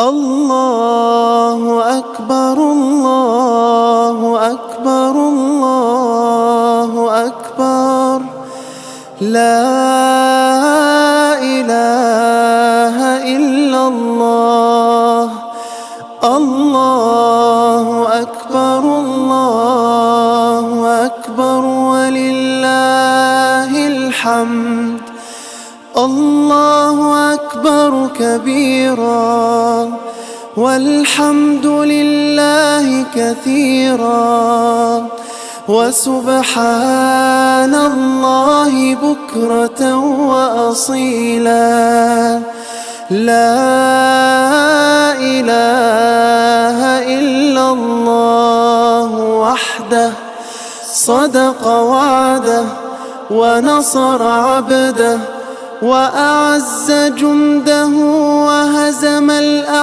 الله أكبر الله أكبر الله أكبر لا إله إلا الله الله أكبر الله أكبر ولله الحمد الله أكبر كبيرا والحمد لله كثيرا وسبحان الله بكرة وأصيلا لا إله إلا الله وحده صدق وعده ونصر عبده وأعز جنده وهزم الأحزاب